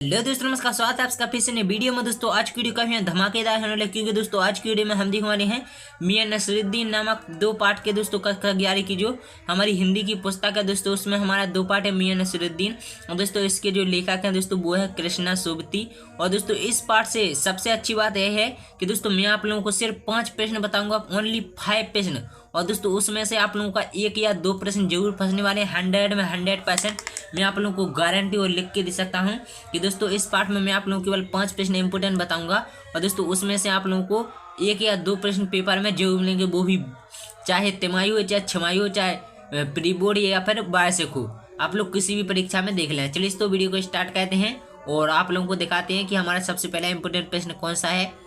Hello दोस्तों, नमस्कार। स्वागत है आपका फिर से नई वीडियो में। दोस्तों आज की वीडियो काफी धमाकेदार होने वाली है, क्योंकि दोस्तों आज की वीडियो में हम देखने वाले हैं मियां नसरुद्दीन नामक दो पार्ट के दोस्तों कक्षा 11 की जो हमारी हिंदी की पुस्तक है दोस्तों, उसमें हमारा दो पार्ट है मियां नसरुद्दीन। और दोस्तों इसके जो लेखक हैं दोस्तों वो है कृष्णा सोबती। और दोस्तों इस पार्ट से सबसे अच्छी बात यह है कि दोस्तों मैं आप लोगों को सिर्फ 5 प्रश्न बताऊंगा, ओनली 5 प्रश्न। और दोस्तों उसमें से आप लोगों का 1 या 2 प्रश्न जरूर फंसने वाले हैं। 100 में 100% मैं आप लोगों को गारंटी और लिख के दे सकता हूं कि दोस्तों इस पार्ट में मैं आप लोगों को केवल 5 प्रश्न इंपोर्टेंट बताऊंगा। और दोस्तों उसमें से आप लोगों को 1 या 2 प्रश्न पेपर में जरूर मिलेंगे, वो भी चाहे तिमाही हो, चाहे छमाही हो, चाहे प्री बोर्ड या फिर वार्षिक हो। आप लोग किसी भी परीक्षा में देख लें। चलिए इस तो वीडियो को स्टार्ट करते हैं और आप लोगों को दिखाते हैं कि हमारा सबसे पहला इंपोर्टेंट प्रश्न कौन सा है।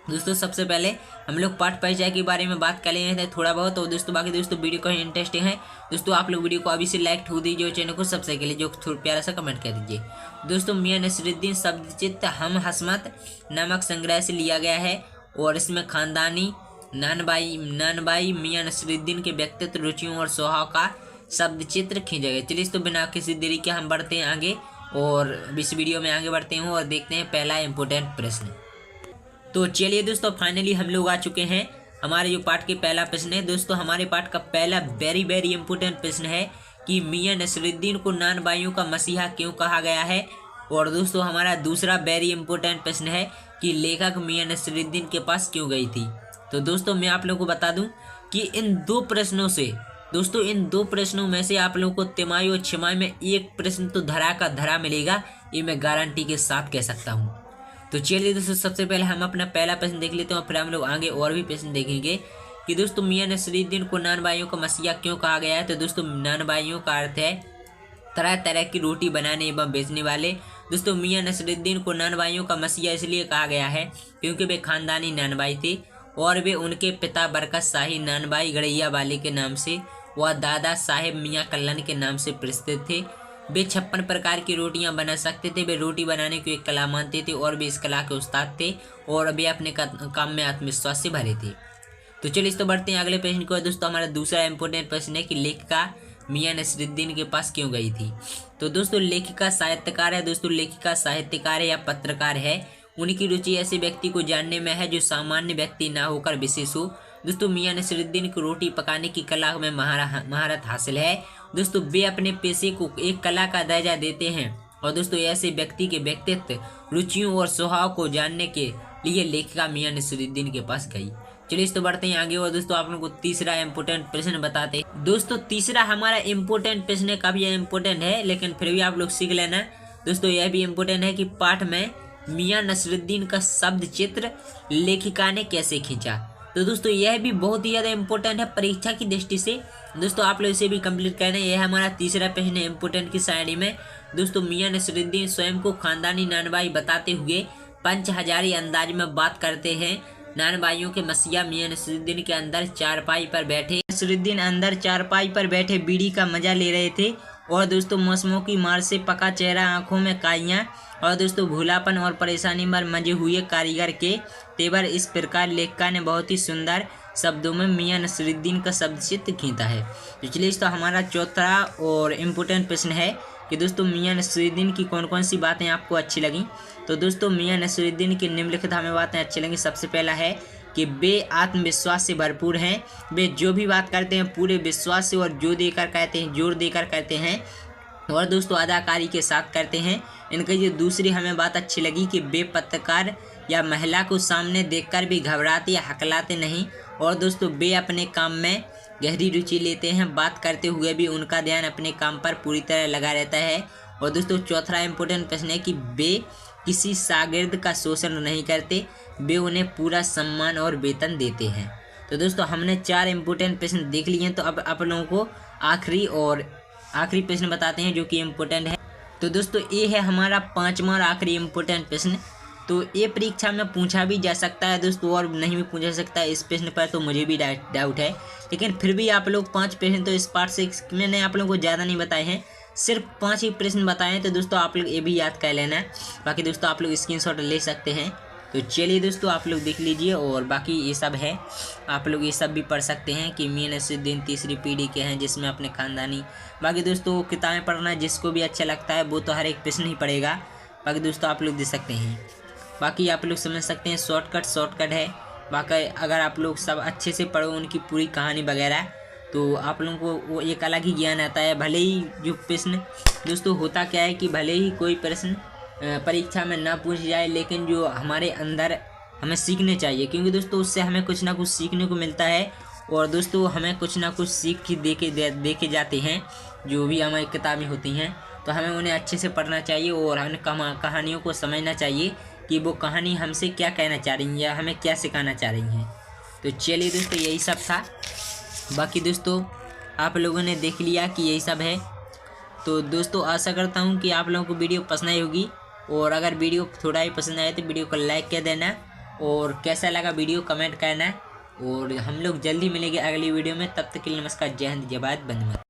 दोस्तों सबसे पहले हम लोग पाठ परिचय के बारे में बात कर लेते हैं थोड़ा बहुत। और दोस्तों बाकी दोस्तों वीडियो को इंटरेस्टिंग है दोस्तों, आप लोग वीडियो को अभी से लाइक ठोक दीजिए और चैनल को सब्सक्राइब के लिए जो थोड़ा प्यारा सा कमेंट कर दीजिए। दोस्तों मियां नसरुद्दीन शब्दचित्र हम हस्मत नामक संग्रह से लिया गया है और इसमें खानदानी नानबाई मियां नसरुद्दीन के व्यक्तित्व, रुचियों और स्वभाव का शब्दचित्र खींचा गया। चलिए तो बिना किसी देरी के हम बढ़ते हैं आगे और इस वीडियो में आगे बढ़ते हैं और देखते हैं पहला इंपोर्टेंट प्रश्न। तो चलिए दोस्तों फाइनली हम लोग आ चुके हैं हमारे जो पाठ के पहला प्रश्न है। दोस्तों हमारे पाठ का पहला वेरी वेरी इंपोर्टेंट प्रश्न है कि मियां नसरुद्दीन को नानबाइयों का मसीहा क्यों कहा गया है। और दोस्तों हमारा दूसरा वेरी इंपोर्टेंट प्रश्न है कि लेखक मियां नसरुद्दीन के पास क्यों गई थी। तो दोस्तों मैं आप लोगों को बता दूं कि इन दो प्रश्नों में से आप लोगों को तिमाही और छिमाही में एक प्रश्न तो धरा का धरा मिलेगा, ये मैं गारंटी के साथ कह सकता हूँ। तो चलिए दोस्तों सबसे पहले हम अपना पहला प्रश्न देख लेते हैं और फिर हम लोग आगे और भी प्रश्न देखेंगे कि दोस्तों मियां नसरुद्दीन को नानबाइयों का मसीहा क्यों कहा गया है। तो दोस्तों नानबाइयों का अर्थ है तरह तरह की रोटी बनाने एवं बेचने वाले। दोस्तों मियां नसरुद्दीन को नानबाइयों का मसीहा इसलिए कहा गया है क्योंकि वे खानदानी नानबाई थे और वे उनके पिता बरकत शाही नानबाई गड़ैया वाले के नाम से व दादा साहेब मियां कल्लन के नाम से प्रसिद्ध थे। वे 56 प्रकार की रोटियां बना सकते थे। वे रोटी बनाने को एक कला मानते थे और वे इस कला के उस्ताद थे और वे अपने काम में आत्मविश्वास से भरे थे। तो चलिए इस तो बढ़ते हैं अगले प्रश्न को। दोस्तों हमारा दूसरा इंपोर्टेंट प्रश्न है कि लेखिका मियां नसरुद्दीन के पास क्यों गई थी। तो दोस्तों लेखिका साहित्यकार है। दोस्तों लेखिका साहित्यकार है या पत्रकार है। उनकी रुचि ऐसे व्यक्ति को जानने में है जो सामान्य व्यक्ति ना होकर विशेष हो। दोस्तों मियां नसरुद्दीन को रोटी पकाने की कला में महारत हासिल है। दोस्तों वे अपने पेशे को एक कला का दर्जा देते हैं और दोस्तों ऐसे व्यक्ति के व्यक्तित्व, रुचियों और स्वभाव को जानने के लिए लेखिका मियां नसरुद्दीन के पास गई। चलिए इस तो बढ़ते हैं आगे और दोस्तों आप लोगों को तीसरा इंपोर्टेंट प्रश्न बताते हैं। दोस्तों तीसरा हमारा इंपोर्टेंट प्रश्न काफी इंपोर्टेंट है, लेकिन फिर भी आप लोग सीख लेना। दोस्तों यह भी इम्पोर्टेंट है कि पाठ में मियां नसरुद्दीन का शब्द चित्र लेखिका ने कैसे खींचा। तो दोस्तों यह भी बहुत ही ज़्यादा इंपॉर्टेंट है परीक्षा की दृष्टि से। दोस्तों आप लोग इसे भी कंप्लीट करना है। यह हमारा तीसरा प्रश्न है इंपोर्टेंट की श्रेणी में। दोस्तों मियां नसरुद्दीन स्वयं को खानदानी नानबाई बताते हुए पंचहजारी अंदाज में बात करते हैं। नानबाइयों के मसीहा मियां नसरुद्दीन के अंदर चारपाई पर बैठे बीड़ी का मजा ले रहे थे और दोस्तों मौसमों की मार से पका चेहरा, आंखों में काइयाँ और दोस्तों भूलापन और परेशानी में मजे हुए कारीगर के तेवर। इस प्रकार लेखिका ने बहुत ही सुंदर शब्दों में मियां नसरुद्दीन का शब्दचित्र खींचा है। तो चलिए तो हमारा चौथा और इम्पोर्टेंट प्रश्न है कि दोस्तों मियां नसरुद्दीन की कौन कौन सी बातें आपको अच्छी लगी। तो दोस्तों मियां नसरुद्दीन की निम्नलिखित हमें बातें अच्छी लगी। सबसे पहला है कि वे आत्मविश्वास से भरपूर हैं। वे जो भी बात करते हैं पूरे विश्वास से और जोर देकर करते हैं और दोस्तों अदाकारी के साथ करते हैं। इनकी जो दूसरी हमें बात अच्छी लगी कि वे पत्रकार या महिला को सामने देखकर भी घबराते या हकलाते नहीं और दोस्तों वे अपने काम में गहरी रुचि लेते हैं। बात करते हुए भी उनका ध्यान अपने काम पर पूरी तरह लगा रहता है। और दोस्तों चौथा इंपोर्टेंट प्रश्न है कि वे किसी शागिर्द का शोषण नहीं करते, वे उन्हें पूरा सम्मान और वेतन देते हैं। तो दोस्तों हमने 4 इंपोर्टेंट प्रश्न देख लिए हैं। तो अब आप लोगों को आखिरी प्रश्न बताते हैं जो कि इम्पोर्टेंट है। तो दोस्तों ये है हमारा 5वां और आखिरी इम्पोर्टेंट प्रश्न। तो ये परीक्षा में पूछा भी जा सकता है दोस्तों और नहीं भी पूछा सकता है। इस प्रश्न पर तो मुझे भी डाउट है, लेकिन फिर भी आप लोग 5 प्रश्न तो इस पार्ट से मैंने आप लोगों को ज़्यादा नहीं बताए हैं, सिर्फ 5 ही प्रश्न बताए हैं। तो दोस्तों आप लोग ये भी याद कर लेना है। बाकी दोस्तों आप लोग स्क्रीनशॉट ले सकते हैं। तो चलिए दोस्तों आप लोग देख लीजिए और बाकी ये सब है, आप लोग ये सब भी पढ़ सकते हैं कि मियां नसरुद्दीन तीसरी पीढ़ी के हैं जिसमें अपने खानदानी। बाकी दोस्तों किताबें पढ़ना जिसको भी अच्छा लगता है वो तो हर एक प्रश्न ही पढ़ेगा। बाकी दोस्तों आप लोग देख सकते हैं। बाकी आप लोग समझ सकते हैं शॉर्टकट है। बाकी अगर आप लोग सब अच्छे से पढ़ो उनकी पूरी कहानी वगैरह, तो आप लोगों को वो एक अलग ही ज्ञान आता है। भले ही जो प्रश्न दोस्तों होता क्या है कि भले ही कोई प्रश्न परीक्षा में ना पूछ जाए, लेकिन जो हमारे अंदर हमें सीखने चाहिए, क्योंकि दोस्तों उससे हमें कुछ ना कुछ सीखने को मिलता है। और दोस्तों हमें कुछ ना कुछ सीख की दे के जाते हैं जो भी हमारी किताबें होती हैं, तो हमें उन्हें अच्छे से पढ़ना चाहिए और हमें कहानियों को समझना चाहिए कि वो कहानी हमसे क्या कहना चाह रही है या हमें क्या सिखाना चाह रही हैं। तो चलिए दोस्तों यही सब था। बाकी दोस्तों आप लोगों ने देख लिया कि यही सब है। तो दोस्तों आशा करता हूँ कि आप लोगों को वीडियो पसंद आई होगी, और अगर वीडियो थोड़ा ही पसंद आए तो वीडियो को लाइक कर देना, और कैसा लगा वीडियो कमेंट करना। और हम लोग जल्दी मिलेंगे अगली वीडियो में। तब तक के लिए नमस्कार, जय हिंद, जय भारत, वंदे मातरम।